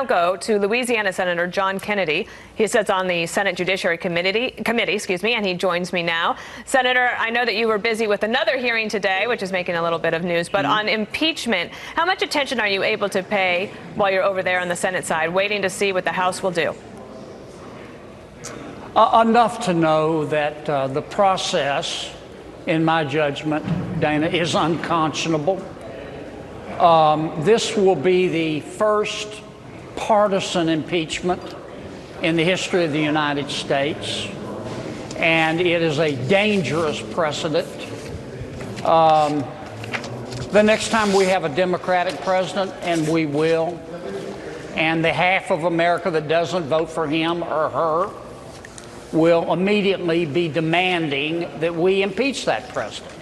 go to Louisiana Senator John Kennedy. He sits on the Senate Judiciary Committee, and he joins me now. Senator, I know that you were busy with another hearing today, which is making a little bit of news, but on impeachment, how much attention are you able to pay while you're over there on the Senate side, waiting to see what the House will do? Enough to know that the process, in my judgment, Dana, is unconscionable. This will be the first partisan impeachment in the history of the United States, and it is a dangerous precedent. The next time we have a Democratic president, and we will, and the half of America that doesn't vote for him or her will immediately be demanding that we impeach that president.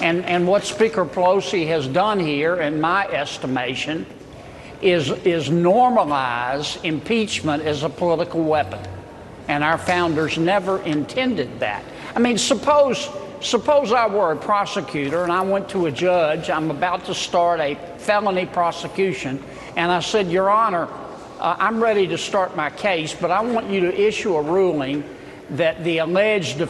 And what Speaker Pelosi has done here, in my estimation, is normalize impeachment as a political weapon. And our founders never intended that. I mean, suppose I were a prosecutor and I went to a judge, I'm about to start a felony prosecution, and I said, Your Honor, I'm ready to start my case, but I want you to issue a ruling that the alleged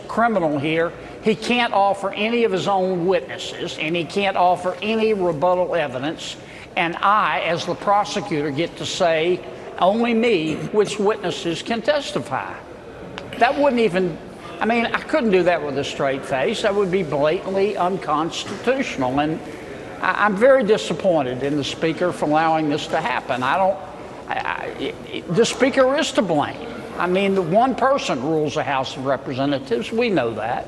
criminal here, he can't offer any of his own witnesses, and he can't offer any rebuttal evidence, and I, as the prosecutor, get to say, only me, which witnesses can testify. That wouldn't even, I mean, I couldn't do that with a straight face. That would be blatantly unconstitutional, and I'm very disappointed in the Speaker for allowing this to happen. The Speaker is to blame. I mean, the one person rules the House of Representatives. We know that.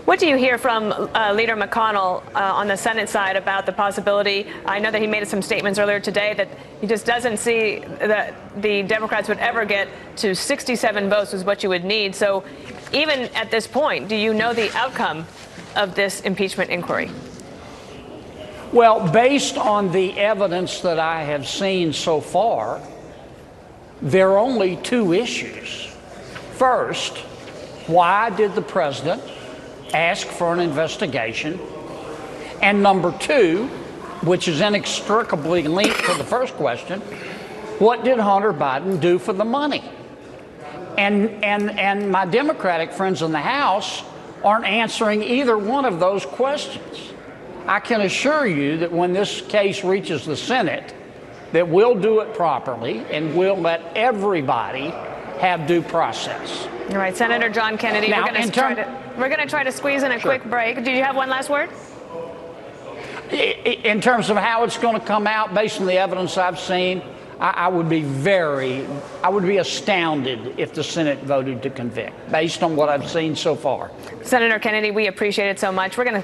What do you hear from Leader McConnell on the Senate side about the possibility? I know that he made some statements earlier today that he just doesn't see that the Democrats would ever get to 67 votes is what you would need. So even at this point, do you know the outcome of this impeachment inquiry? Well, based on the evidence that I have seen so far, there are only two issues. First, why did the president ask for an investigation? And number two, which is inextricably linked to the first question, what did Hunter Biden do for the money? And my Democratic friends in the House aren't answering either one of those questions. I can assure you that when this case reaches the Senate, that we'll do it properly and we'll let everybody have due process. All right, Senator John Kennedy, now, we're going to try to squeeze in a quick break. Do you have one last word? In terms of how it's going to come out, based on the evidence I've seen, I would be astounded if the Senate voted to convict, based on what I've seen so far. Senator Kennedy, we appreciate it so much. We're going to